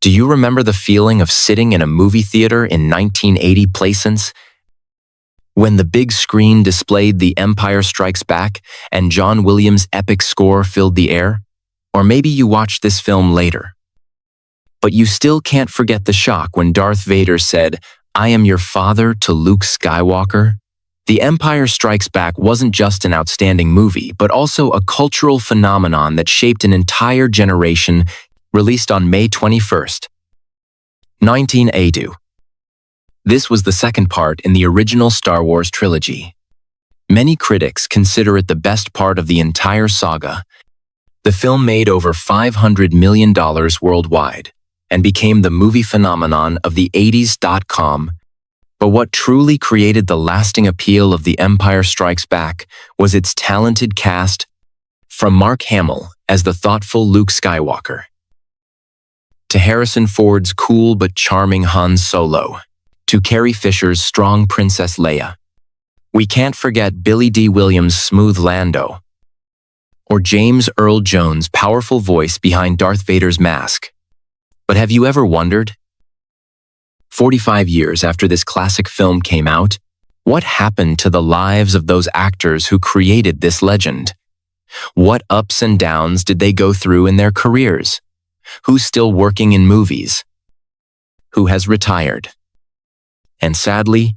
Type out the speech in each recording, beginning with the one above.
Do you remember the feeling of sitting in a movie theater in 1980 Plaisance when the big screen displayed The Empire Strikes Back and John Williams' epic score filled the air? Or maybe you watched this film later. But you still can't forget the shock when Darth Vader said, "I am your father," to Luke Skywalker. The Empire Strikes Back wasn't just an outstanding movie, but also a cultural phenomenon that shaped an entire generation. Released on May 21st, 1982. This was the second part in the original Star Wars trilogy. Many critics consider it the best part of the entire saga. The film made over $500 million worldwide and became the movie phenomenon of the 80s. But what truly created the lasting appeal of The Empire Strikes Back was its talented cast, from Mark Hamill as the thoughtful Luke Skywalker, to Harrison Ford's cool but charming Han Solo, to Carrie Fisher's strong Princess Leia. We can't forget Billy Dee Williams' smooth Lando, or James Earl Jones' powerful voice behind Darth Vader's mask. But have you ever wondered, 45 years after this classic film came out, what happened to the lives of those actors who created this legend? What ups and downs did they go through in their careers? Who's still working in movies? Who has retired? And sadly,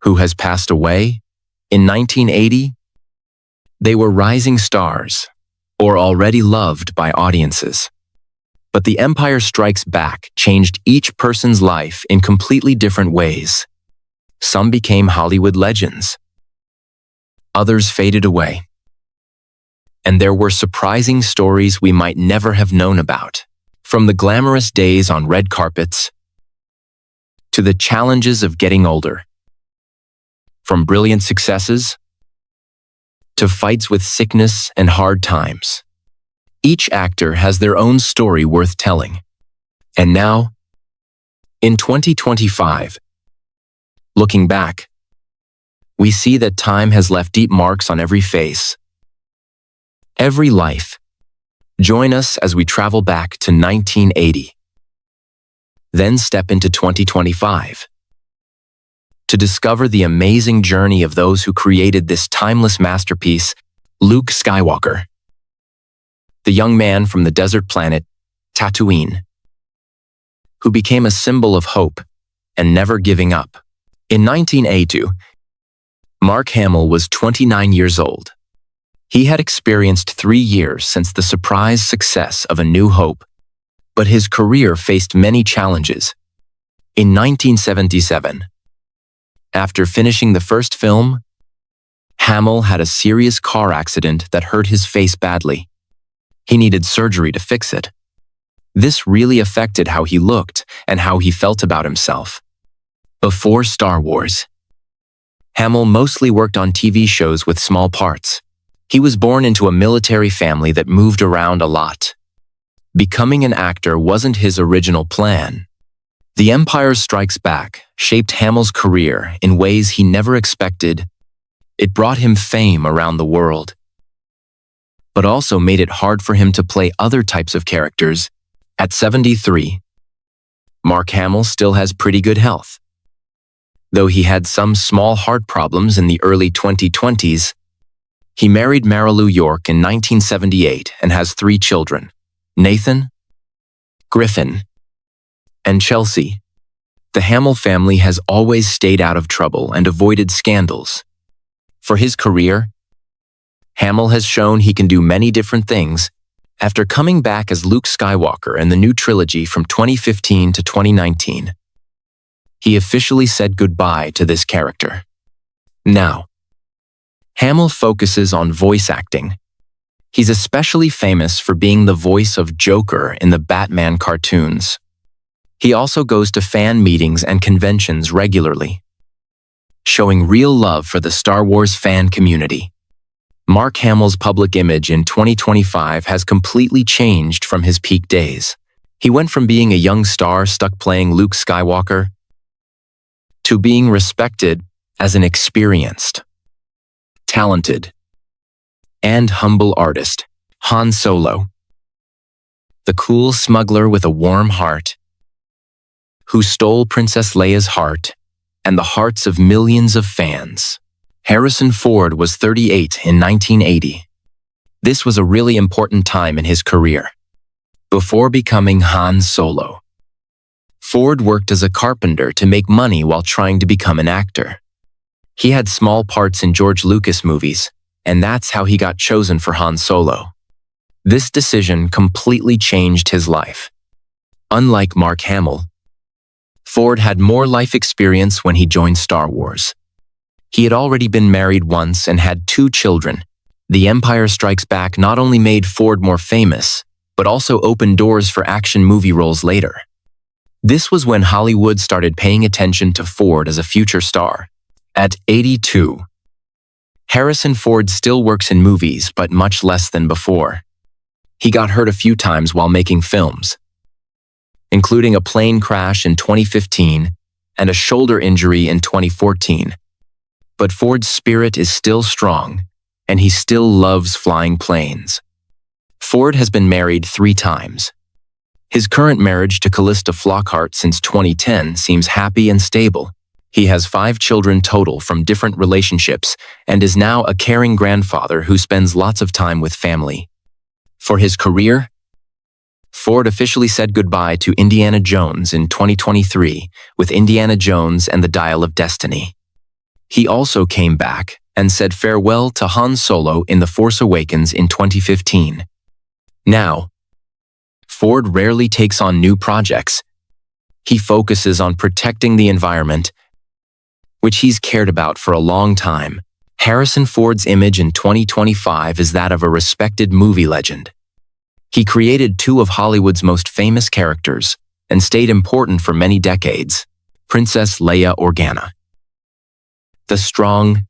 who has passed away? In 1980, they were rising stars, or already loved by audiences. But The Empire Strikes Back changed each person's life in completely different ways. Some became Hollywood legends. Others faded away. And there were surprising stories we might never have known about, from the glamorous days on red carpets to the challenges of getting older, from brilliant successes to fights with sickness and hard times. Each actor has their own story worth telling. And now, in 2025, looking back, we see that time has left deep marks on every face, every life. Join us as we travel back to 1980. Then step into 2025 to discover the amazing journey of those who created this timeless masterpiece, Luke Skywalker, the young man from the desert planet, Tatooine, who became a symbol of hope and never giving up. In 1982, Mark Hamill was 29 years old. He had experienced 3 years since the surprise success of A New Hope, but his career faced many challenges. In 1977, after finishing the first film, Hamill had a serious car accident that hurt his face badly. He needed surgery to fix it. This really affected how he looked and how he felt about himself. Before Star Wars, Hamill mostly worked on TV shows with small parts. He was born into a military family that moved around a lot. Becoming an actor wasn't his original plan. The Empire Strikes Back shaped Hamill's career in ways he never expected. It brought him fame around the world, but also made it hard for him to play other types of characters. At 73, Mark Hamill still has pretty good health. Though he had some small heart problems in the early 2020s, he married Marilu York in 1978 and has 3 children, Nathan, Griffin, and Chelsea. The Hamill family has always stayed out of trouble and avoided scandals. For his career, Hamill has shown he can do many different things. After coming back as Luke Skywalker in the new trilogy from 2015 to 2019, he officially said goodbye to this character. Now, Hamill focuses on voice acting. He's especially famous for being the voice of Joker in the Batman cartoons. He also goes to fan meetings and conventions regularly, showing real love for the Star Wars fan community. Mark Hamill's public image in 2025 has completely changed from his peak days. He went from being a young star stuck playing Luke Skywalker to being respected as an experienced, talented, and humble artist, Han Solo. the cool smuggler with a warm heart, who stole Princess Leia's heart and the hearts of millions of fans. Harrison Ford was 38 in 1980. This was a really important time in his career. Before becoming Han Solo, Ford worked as a carpenter to make money while trying to become an actor. He had small parts in George Lucas movies, and that's how he got chosen for Han Solo. This decision completely changed his life. Unlike Mark Hamill, Ford had more life experience when he joined Star Wars. He had already been married once and had 2 children. The Empire Strikes Back not only made Ford more famous, but also opened doors for action movie roles later. This was when Hollywood started paying attention to Ford as a future star. At 82, Harrison Ford still works in movies, but much less than before. He got hurt a few times while making films, including a plane crash in 2015 and a shoulder injury in 2014. But Ford's spirit is still strong, and he still loves flying planes. Ford has been married 3 times. His current marriage to Callista Flockhart since 2010 seems happy and stable. He has 5 children total from different relationships and is now a caring grandfather who spends lots of time with family. For his career, Ford officially said goodbye to Indiana Jones in 2023 with Indiana Jones and the Dial of Destiny. He also came back and said farewell to Han Solo in The Force Awakens in 2015. Now, Ford rarely takes on new projects. He focuses on protecting the environment, which he's cared about for a long time. Harrison Ford's image in 2025 is that of a respected movie legend. He created 2 of Hollywood's most famous characters and stayed important for many decades: Princess Leia Organa, the strong,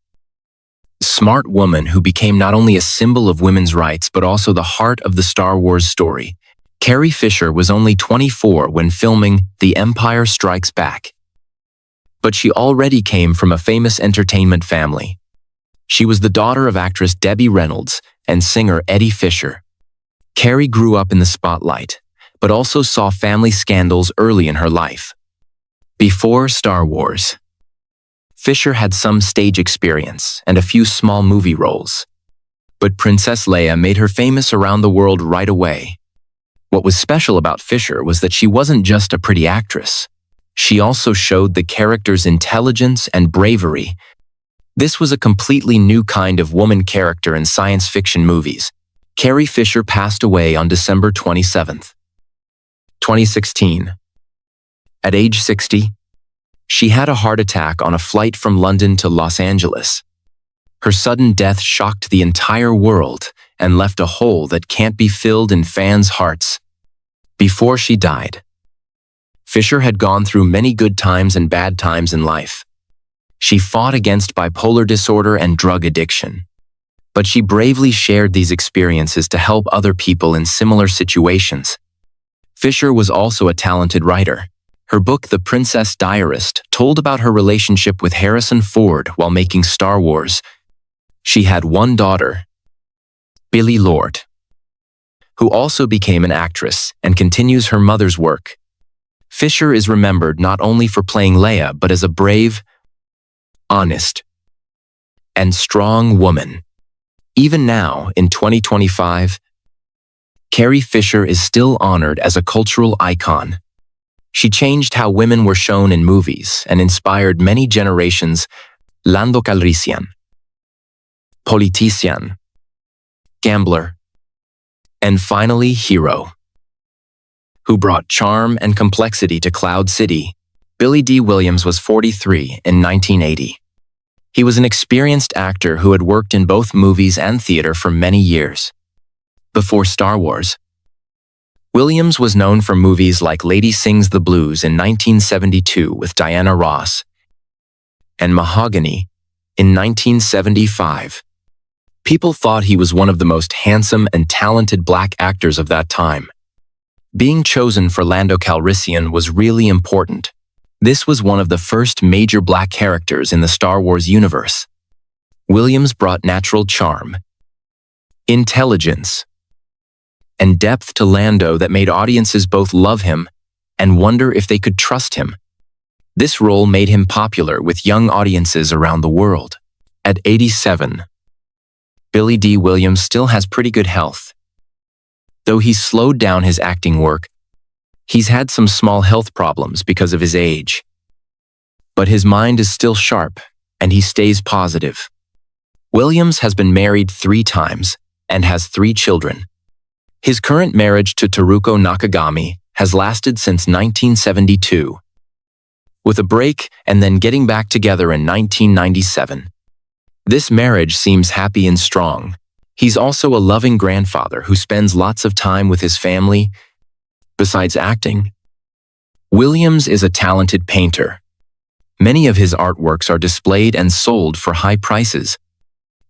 smart woman who became not only a symbol of women's rights but also the heart of the Star Wars story. Carrie Fisher was only 24 when filming The Empire Strikes Back, but she already came from a famous entertainment family. She was the daughter of actress Debbie Reynolds and singer Eddie Fisher. Carrie grew up in the spotlight, but also saw family scandals early in her life. Before Star Wars, Fisher had some stage experience and a few small movie roles. But Princess Leia made her famous around the world right away. What was special about Fisher was that she wasn't just a pretty actress. She also showed the character's intelligence and bravery. This was a completely new kind of woman character in science fiction movies. Carrie Fisher passed away on December 27, 2016. At age 60, she had a heart attack on a flight from London to Los Angeles. Her sudden death shocked the entire world and left a hole that can't be filled in fans' hearts. Before she died, Fisher had gone through many good times and bad times in life. She fought against bipolar disorder and drug addiction, but she bravely shared these experiences to help other people in similar situations. Fisher was also a talented writer. Her book, The Princess Diarist, told about her relationship with Harrison Ford while making Star Wars. She had 1 daughter, Billie Lourd, who also became an actress and continues her mother's work. Fisher is remembered not only for playing Leia, but as a brave, honest, and strong woman. Even now, in 2025, Carrie Fisher is still honored as a cultural icon. She changed how women were shown in movies and inspired many generations. Lando Calrissian, politician, gambler, and finally hero, who brought charm and complexity to Cloud City. Dee Williams was 43 in 1980. He was an experienced actor who had worked in both movies and theater for many years. Before Star Wars, Williams was known for movies like Lady Sings the Blues in 1972 with Diana Ross and Mahogany in 1975. People thought he was one of the most handsome and talented black actors of that time. Being chosen for Lando Calrissian was really important. This was one of the first major black characters in the Star Wars universe. Williams brought natural charm, intelligence, and depth to Lando that made audiences both love him and wonder if they could trust him. This role made him popular with young audiences around the world. At 87, Billy Dee Williams still has pretty good health. Though he's slowed down his acting work, he's had some small health problems because of his age. But his mind is still sharp, and he stays positive. Williams has been married 3 times and has 3 children. His current marriage to Teruko Nakagami has lasted since 1972, with a break and then getting back together in 1997. This marriage seems happy and strong. He's also a loving grandfather who spends lots of time with his family. Besides acting, Williams is a talented painter. Many of his artworks are displayed and sold for high prices.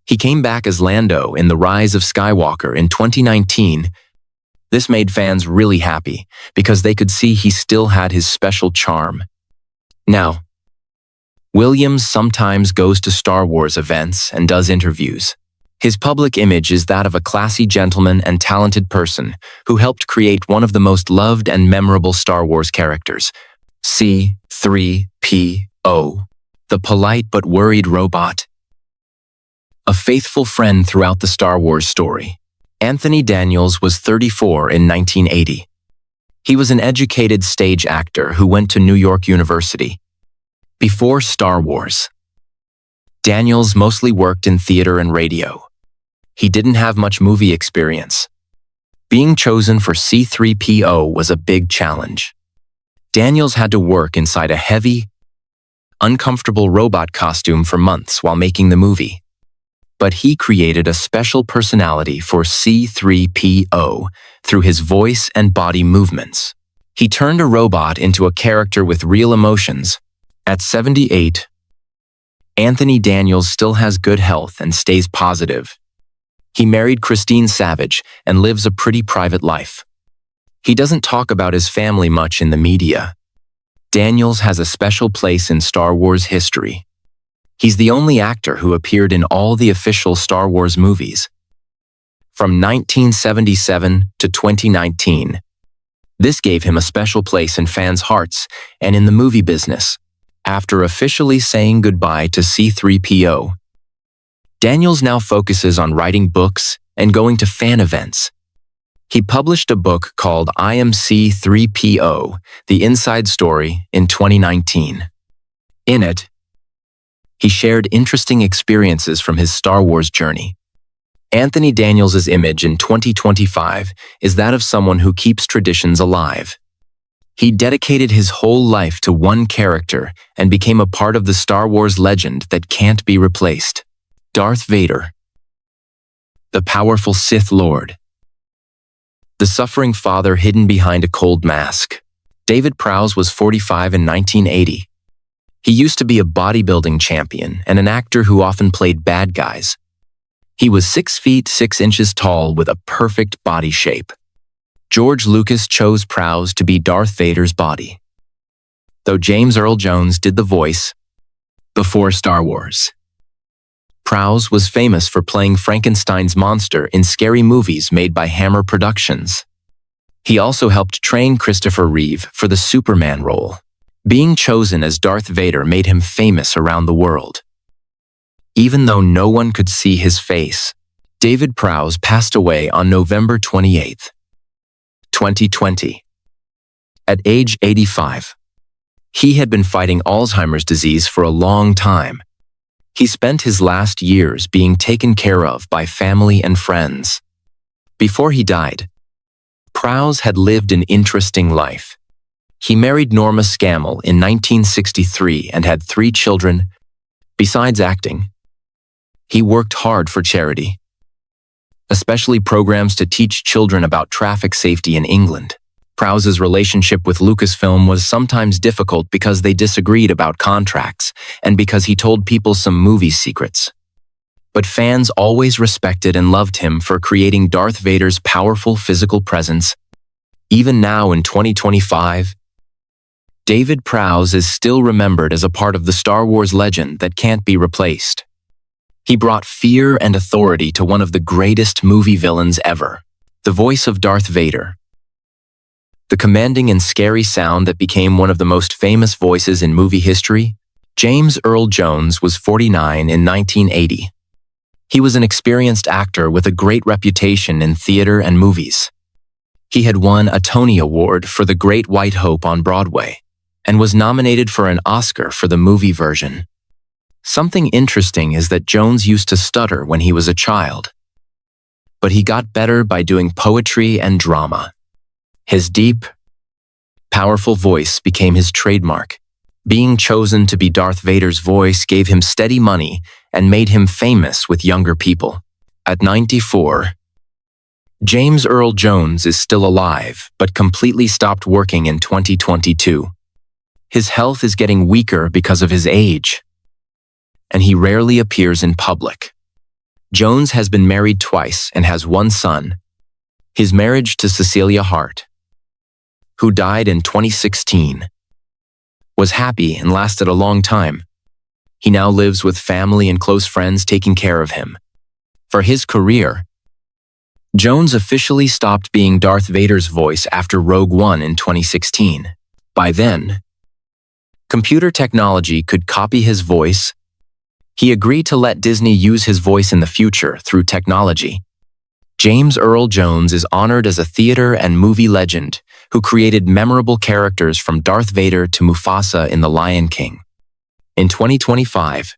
He came back as Lando in The Rise of Skywalker in 2019. This made fans really happy because they could see he still had his special charm. Now, Williams sometimes goes to Star Wars events and does interviews. His public image is that of a classy gentleman and talented person who helped create one of the most loved and memorable Star Wars characters, C-3PO, the polite but worried robot. A faithful friend throughout the Star Wars story, Anthony Daniels was 34 in 1980. He was an educated stage actor who went to New York University. Before Star Wars, Daniels mostly worked in theater and radio. He didn't have much movie experience. Being chosen for C-3PO was a big challenge. Daniels had to work inside a heavy, uncomfortable robot costume for months while making the movie. But he created a special personality for C-3PO through his voice and body movements. He turned a robot into a character with real emotions. At 78, Anthony Daniels still has good health and stays positive. He married Christine Savage and lives a pretty private life. He doesn't talk about his family much in the media. Daniels has a special place in Star Wars history. He's the only actor who appeared in all the official Star Wars movies. From 1977 to 2019, this gave him a special place in fans' hearts and in the movie business. After officially saying goodbye to C-3PO, Daniels now focuses on writing books and going to fan events. He published a book called I Am C-3PO, The Inside Story, in 2019. In it, he shared interesting experiences from his Star Wars journey. Anthony Daniels' image in 2025 is that of someone who keeps traditions alive. He dedicated his whole life to one character and became a part of the Star Wars legend that can't be replaced. Darth Vader, the powerful Sith Lord, the suffering father hidden behind a cold mask. David Prowse was 45 in 1980. He used to be a bodybuilding champion and an actor who often played bad guys. He was 6 feet 6 inches tall with a perfect body shape. George Lucas chose Prowse to be Darth Vader's body, though James Earl Jones did the voice before Star Wars. Prowse was famous for playing Frankenstein's monster in scary movies made by Hammer Productions. He also helped train Christopher Reeve for the Superman role. Being chosen as Darth Vader made him famous around the world. Even though no one could see his face, David Prowse passed away on November 28, 2020. At age 85, he had been fighting Alzheimer's disease for a long time. He spent his last years being taken care of by family and friends. Before he died, Prowse had lived an interesting life. He married Norma Scammell in 1963 and had 3 children. Besides acting, he worked hard for charity, especially programs to teach children about traffic safety in England. Prowse's relationship with Lucasfilm was sometimes difficult because they disagreed about contracts and because he told people some movie secrets. But fans always respected and loved him for creating Darth Vader's powerful physical presence. Even now in 2025, David Prowse is still remembered as a part of the Star Wars legend that can't be replaced. He brought fear and authority to one of the greatest movie villains ever. The voice of Darth Vader. The commanding and scary sound that became one of the most famous voices in movie history. James Earl Jones was 49 in 1980. He was an experienced actor with a great reputation in theater and movies. He had won a Tony Award for The Great White Hope on Broadway and was nominated for an Oscar for the movie version. Something interesting is that Jones used to stutter when he was a child, but he got better by doing poetry and drama. His deep, powerful voice became his trademark. Being chosen to be Darth Vader's voice gave him steady money and made him famous with younger people. At 94, James Earl Jones is still alive, but completely stopped working in 2022. His health is getting weaker because of his age, and he rarely appears in public. Jones has been married twice and has one son. His marriage to Cecilia Hart, who died in 2016, was happy and lasted a long time. He now lives with family and close friends taking care of him. For his career, Jones officially stopped being Darth Vader's voice after Rogue One in 2016. By then, computer technology could copy his voice. He agreed to let Disney use his voice in the future through technology. James Earl Jones is honored as a theater and movie legend who created memorable characters from Darth Vader to Mufasa in The Lion King. In 2025,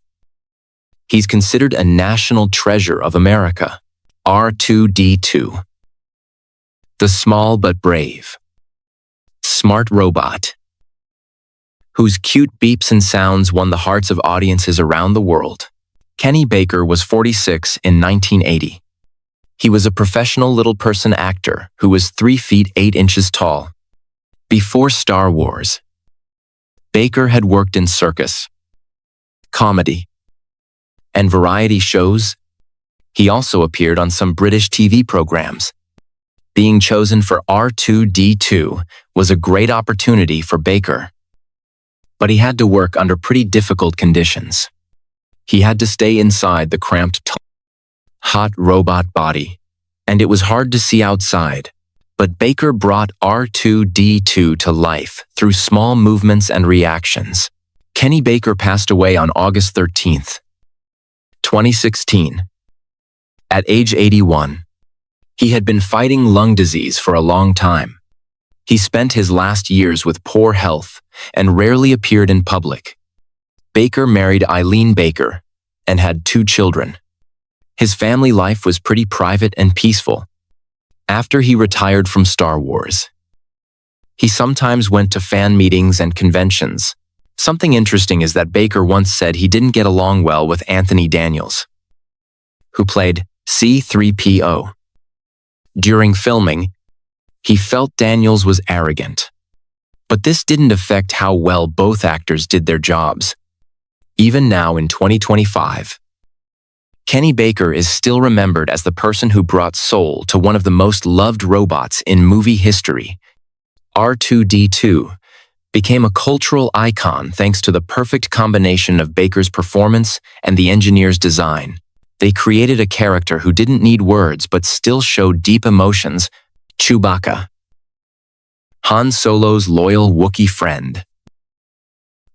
he's considered a national treasure of America. R2-D2. The small but brave, smart robot, whose cute beeps and sounds won the hearts of audiences around the world. Kenny Baker was 46 in 1980. He was a professional little person actor who was 3 feet 8 inches tall. Before Star Wars, Baker had worked in circus, comedy, and variety shows. He also appeared on some British TV programs. Being chosen for R2-D2 was a great opportunity for Baker, but he had to work under pretty difficult conditions. He had to stay inside the cramped, hot robot body, and it was hard to see outside. But Baker brought R2-D2 to life through small movements and reactions. Kenny Baker passed away on August 13, 2016. At age 81, he had been fighting lung disease for a long time. He spent his last years with poor health and rarely appeared in public. Baker married Eileen Baker and had 2 children. His family life was pretty private and peaceful. After he retired from Star Wars, he sometimes went to fan meetings and conventions. Something interesting is that Baker once said he didn't get along well with Anthony Daniels, who played C-3PO. During filming, he felt Daniels was arrogant. But this didn't affect how well both actors did their jobs. Even now in 2025, Kenny Baker is still remembered as the person who brought soul to one of the most loved robots in movie history. R2-D2 became a cultural icon thanks to the perfect combination of Baker's performance and the engineer's design. They created a character who didn't need words but still showed deep emotions. Chewbacca, Han Solo's loyal Wookiee friend.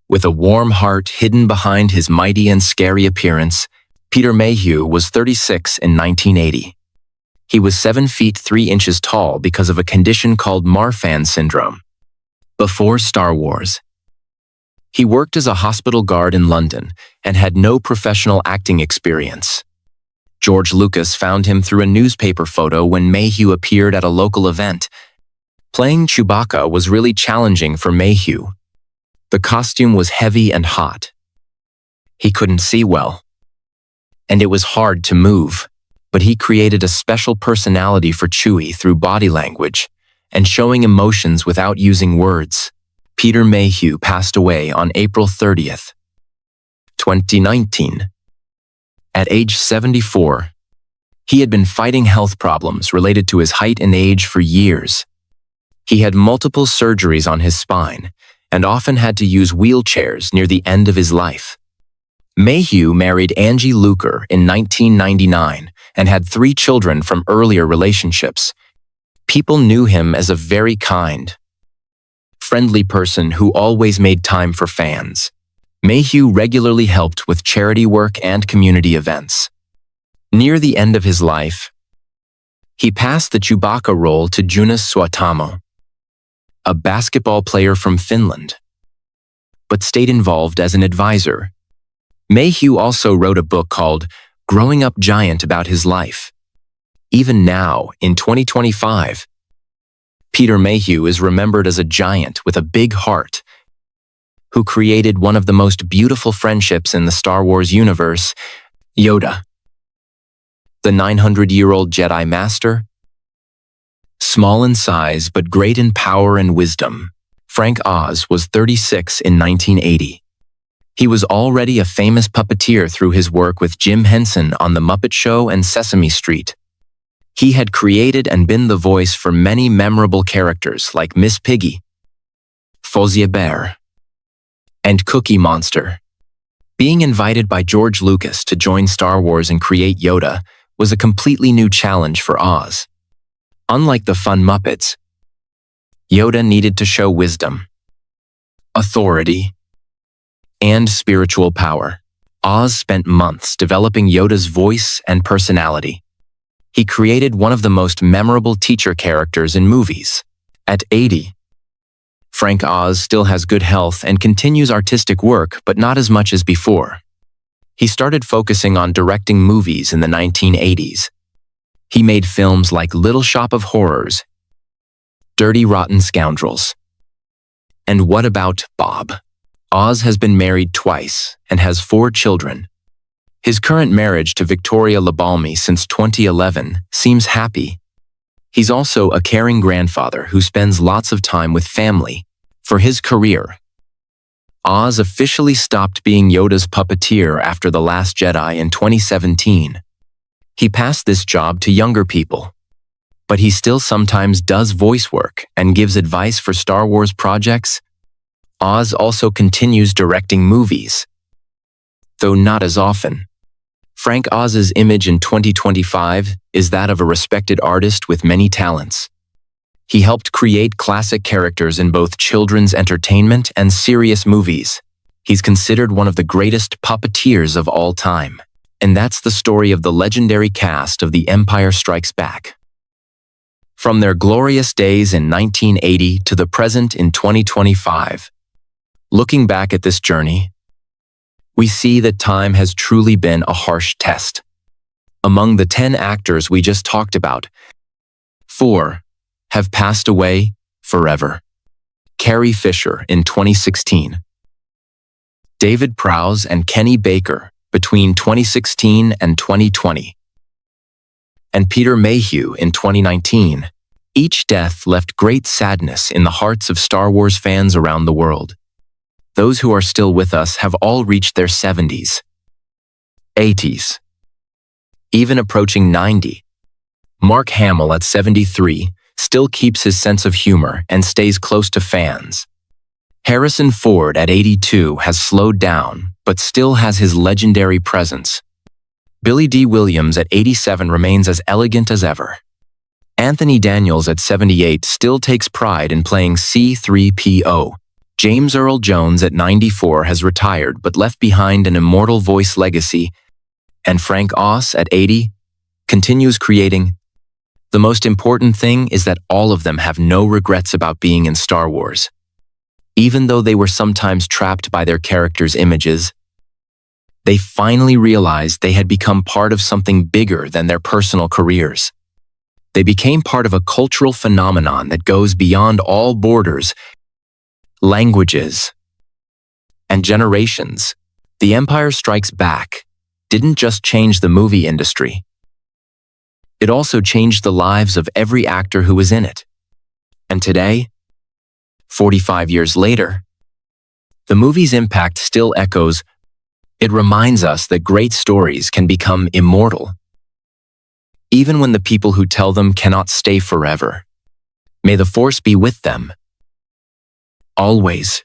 With a warm heart hidden behind his mighty and scary appearance, Peter Mayhew was 36 in 1980. He was 7 feet 3 inches tall because of a condition called Marfan syndrome. Before Star Wars, he worked as a hospital guard in London and had no professional acting experience. George Lucas found him through a newspaper photo when Mayhew appeared at a local event. Playing Chewbacca was really challenging for Mayhew. The costume was heavy and hot. He couldn't see well, and it was hard to move, but he created a special personality for Chewie through body language and showing emotions without using words. Peter Mayhew passed away on April 30th, 2019. At age 74, he had been fighting health problems related to his height and age for years. He had multiple surgeries on his spine and often had to use wheelchairs near the end of his life. Mayhew married Angie Luker in 1999 and had 3 children from earlier relationships. people knew him as a very kind, friendly person who always made time for fans. Mayhew regularly helped with charity work and community events. Near the end of his life, he passed the Chewbacca role to Joonas Suotamo, a basketball player from Finland, but stayed involved as an advisor. Mayhew also wrote a book called Growing Up Giant about his life. Even now, in 2025, Peter Mayhew is remembered as a giant with a big heart who created one of the most beautiful friendships in the Star Wars universe, Yoda, the 900-year-old Jedi Master. Small in size but great in power and wisdom, Frank Oz was 36 in 1980. He was already a famous puppeteer through his work with Jim Henson on The Muppet Show and Sesame Street. He had created and been the voice for many memorable characters like Miss Piggy, Fozzie Bear, and Cookie Monster. Being invited by George Lucas to join Star Wars and create Yoda was a completely new challenge for Oz. Unlike the fun Muppets, Yoda needed to show wisdom, authority, and spiritual power. Oz spent months developing Yoda's voice and personality. He created one of the most memorable teacher characters in movies. At 80, Frank Oz still has good health and continues artistic work, but not as much as before. He started focusing on directing movies in the 1980s. He made films like Little Shop of Horrors, Dirty Rotten Scoundrels, and What About Bob? Oz has been married twice and has 4 children. His current marriage to Victoria Labalme since 2011 seems happy. He's also a caring grandfather who spends lots of time with family. For his career, Oz officially stopped being Yoda's puppeteer after The Last Jedi in 2017. He passed this job to younger people, but he still sometimes does voice work and gives advice for Star Wars projects. Oz also continues directing movies, though not as often. Frank Oz's image in 2025 is that of a respected artist with many talents. He helped create classic characters in both children's entertainment and serious movies. He's considered one of the greatest puppeteers of all time. And that's the story of the legendary cast of The Empire Strikes Back. From their glorious days in 1980 to the present in 2025, looking back at this journey, we see that time has truly been a harsh test. Among the 10 actors we just talked about, 4 have passed away forever. Carrie Fisher in 2016, David Prowse and Kenny Baker between 2016 and 2020, and Peter Mayhew in 2019. Each death left great sadness in the hearts of Star Wars fans around the world. Those who are still with us have all reached their 70s, 80s, even approaching 90. Mark Hamill at 73 still keeps his sense of humor and stays close to fans. Harrison Ford at 82 has slowed down, but still has his legendary presence. Dee Williams at 87 remains as elegant as ever. Anthony Daniels at 78 still takes pride in playing C-3PO. James Earl Jones at 94 has retired but left behind an immortal voice legacy, and Frank Oz at 80 continues creating. The most important thing is that all of them have no regrets about being in Star Wars. Even though they were sometimes trapped by their characters' images, they finally realized they had become part of something bigger than their personal careers. They became part of a cultural phenomenon that goes beyond all borders, languages, and generations. The Empire Strikes Back didn't just change the movie industry. It also changed the lives of every actor who was in it. And today, 45 years later, the movie's impact still echoes. It reminds us that great stories can become immortal, even when the people who tell them cannot stay forever. May the Force be with them always.